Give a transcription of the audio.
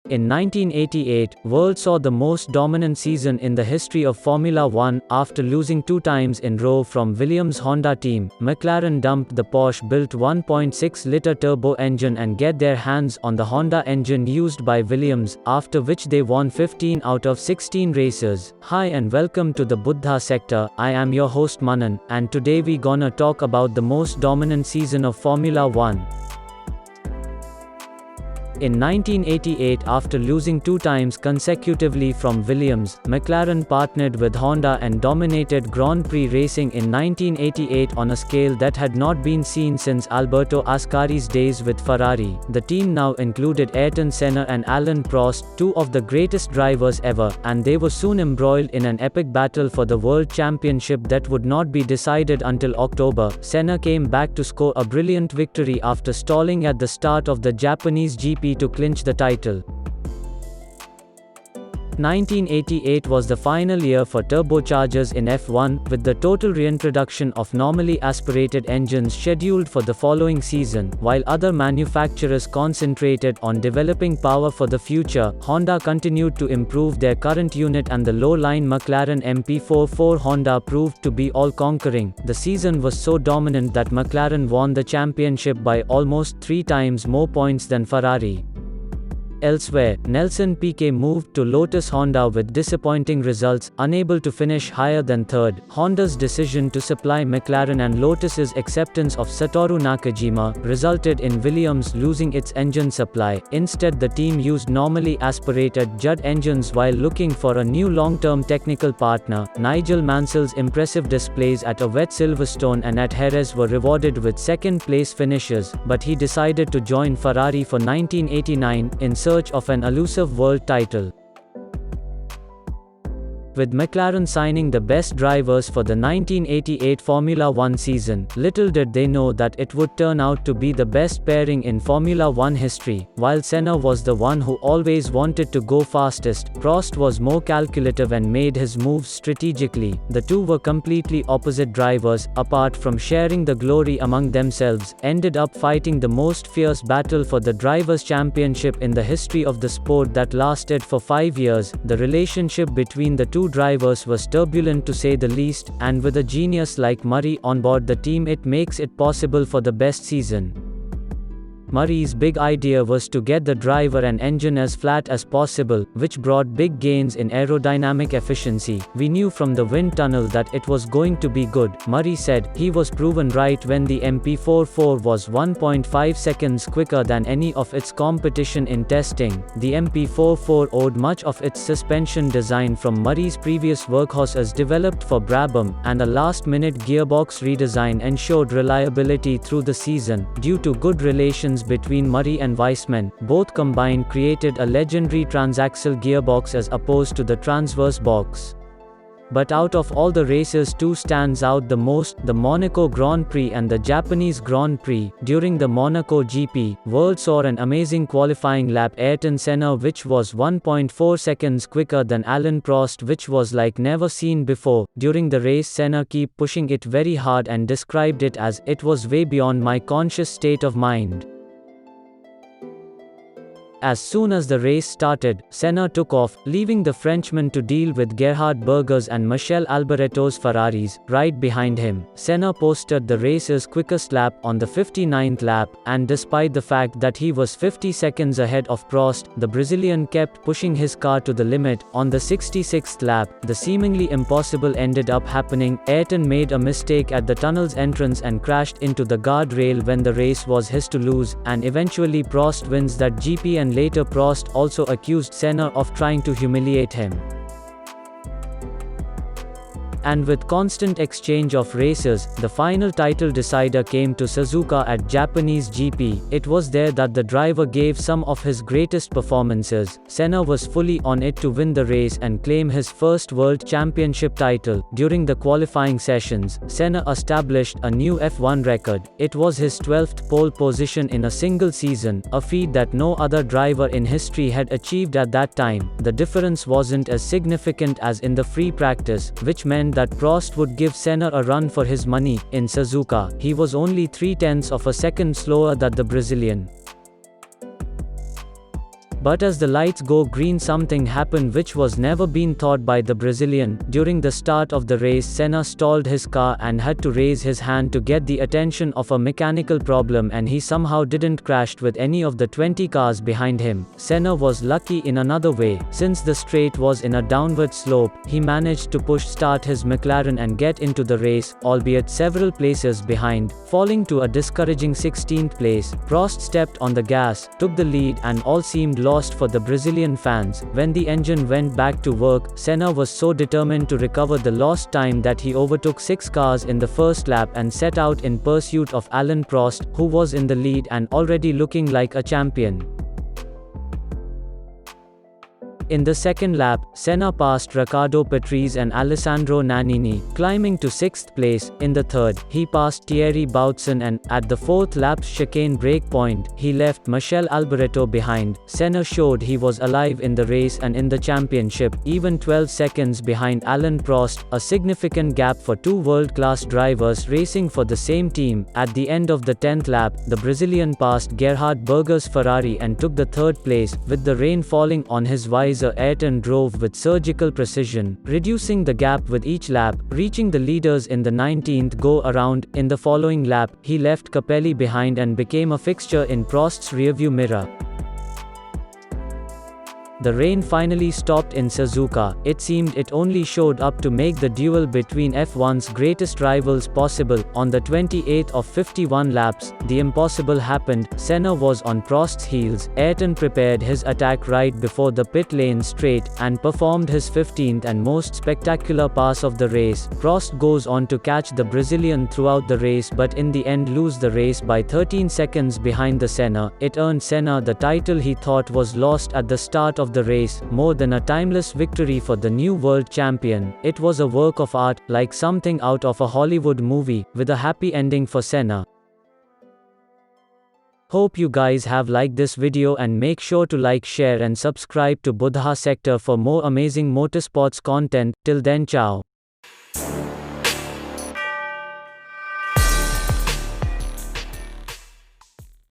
In 1988, World saw the most dominant season in the history of Formula One. After losing 2 times in row from Williams' Honda team, McLaren dumped the Porsche-built 1.6-liter turbo engine and get their hands on the Honda engine used by Williams, after which they won 15 out of 16 races. Hi and welcome to the Buddha sector. I am your host Manan, and today we gonna talk about the most dominant season of Formula One. In 1988, after losing 2 times consecutively from Williams, McLaren partnered with Honda and dominated Grand Prix racing in 1988 on a scale that had not been seen since Alberto Ascari's days with Ferrari. The team now included Ayrton, Senna and Alain Prost, 2 of the greatest drivers ever, and they were soon embroiled in an epic battle for the World Championship that would not be decided until October. Senna came back to score a brilliant victory after stalling at the start of the Japanese GP to clinch the title. 1988 was the final year for turbochargers in F1, with the total reintroduction of normally aspirated engines scheduled for the following season. While other manufacturers concentrated on developing power for the future, Honda continued to improve their current unit, and the low-line McLaren MP44 Honda proved to be all-conquering. The season was so dominant that McLaren won the championship by almost 3 times more points than Ferrari. Elsewhere, Nelson Piquet moved to Lotus Honda with disappointing results, unable to finish higher than third. Honda's decision to supply McLaren and Lotus's acceptance of Satoru Nakajima resulted in Williams losing its engine supply. Instead, the team used normally aspirated Judd engines while looking for a new long-term technical partner. Nigel Mansell's impressive displays at a wet Silverstone and at Jerez were rewarded with second-place finishes, but he decided to join Ferrari for 1989 in search of an elusive world title. With McLaren signing the best drivers for the 1988 Formula One season, little did they know that it would turn out to be the best pairing in Formula One history. While Senna was the one who always wanted to go fastest, Prost was more calculative and made his moves strategically. The two were completely opposite drivers, apart from sharing the glory among themselves, ended up fighting the most fierce battle for the Drivers' Championship in the history of the sport that lasted for 5 years. The relationship between the two drivers was turbulent to say the least, and with a genius like Murray on board the team, it makes it possible for the best season. Murray's big idea was to get the driver and engine as flat as possible, which brought big gains in aerodynamic efficiency. "We knew from the wind tunnel that it was going to be good," Murray said. He was proven right when the MP44 was 1.5 seconds quicker than any of its competition in testing. The MP44 owed much of its suspension design from Murray's previous workhorses developed for Brabham, and a last-minute gearbox redesign ensured reliability through the season. Due to good relations between Murray and Weissman, both combined created a legendary transaxle gearbox as opposed to the transverse box. But out of all the races, 2 stands out the most: the Monaco Grand Prix and the Japanese Grand Prix. During the Monaco GP, World saw an amazing qualifying lap Ayrton Senna, which was 1.4 seconds quicker than Alain Prost, which was like never seen before. During the race, Senna kept pushing it very hard and described it as, "It was way beyond my conscious state of mind." As soon as the race started, Senna took off, leaving the Frenchman to deal with Gerhard Berger's and Michel Alboretto's Ferraris right behind him. Senna posted the race's quickest lap on the 59th lap, and despite the fact that he was 50 seconds ahead of Prost, the Brazilian kept pushing his car to the limit. On the 66th lap, the seemingly impossible ended up happening. Ayrton made a mistake at the tunnel's entrance and crashed into the guardrail when the race was his to lose, and eventually Prost wins that GP, and later Prost also accused Senna of trying to humiliate him. And with constant exchange of races, the final title decider came to Suzuka at Japanese GP. It was there that the driver gave some of his greatest performances. Senna was fully on it to win the race and claim his first World Championship title. During the qualifying sessions, Senna established a new F1 record. It was his 12th pole position in a single season, a feat that no other driver in history had achieved at that time. The difference wasn't as significant as in the free practice, which meant that Prost would give Senna a run for his money. In Suzuka, he was only 0.3 of a second slower than the Brazilian. But as the lights go green, something happened which was never been thought by the Brazilian. During the start of the race, Senna stalled his car and had to raise his hand to get the attention of a mechanical problem, and he somehow didn't crash with any of the 20 cars behind him. Senna was lucky in another way. Since the straight was in a downward slope, he managed to push start his McLaren and get into the race, albeit several places behind, falling to a discouraging 16th place. Prost stepped on the gas, took the lead, and all seemed lost for the Brazilian fans. When the engine went back to work, Senna was so determined to recover the lost time that he overtook 6 cars in the first lap and set out in pursuit of Alain Prost, who was in the lead and already looking like a champion. In the second lap, Senna passed Riccardo Patrese and Alessandro Nannini, climbing to 6th place. In the third, he passed Thierry Boutsen, and, at the 4th lap's chicane break point, he left Michele Alboreto behind. Senna showed he was alive in the race and in the championship, even 12 seconds behind Alain Prost, a significant gap for two world-class drivers racing for the same team. At the end of the 10th lap, the Brazilian passed Gerhard Berger's Ferrari and took the 3rd place. With the rain falling on his visor, Ayrton drove with surgical precision, reducing the gap with each lap, reaching the leaders in the 19th go-around. In the following lap, he left Capelli behind and became a fixture in Prost's rearview mirror. The rain finally stopped in Suzuka. It seemed it only showed up to make the duel between F1's greatest rivals possible. On the 28th of 51 laps, the impossible happened. Senna was on Prost's heels. Ayrton prepared his attack right before the pit lane straight, and performed his 15th and most spectacular pass of the race. Prost goes on to catch the Brazilian throughout the race, but in the end lose the race by 13 seconds behind the Senna. It earned Senna the title he thought was lost at the start of the race. More than a timeless victory for the new world champion, it was a work of art, like something out of a Hollywood movie, with a happy ending for Senna. Hope you guys have liked this video, and make sure to like, share and subscribe to Buddha Sector for more amazing motorsports content. Till then, ciao.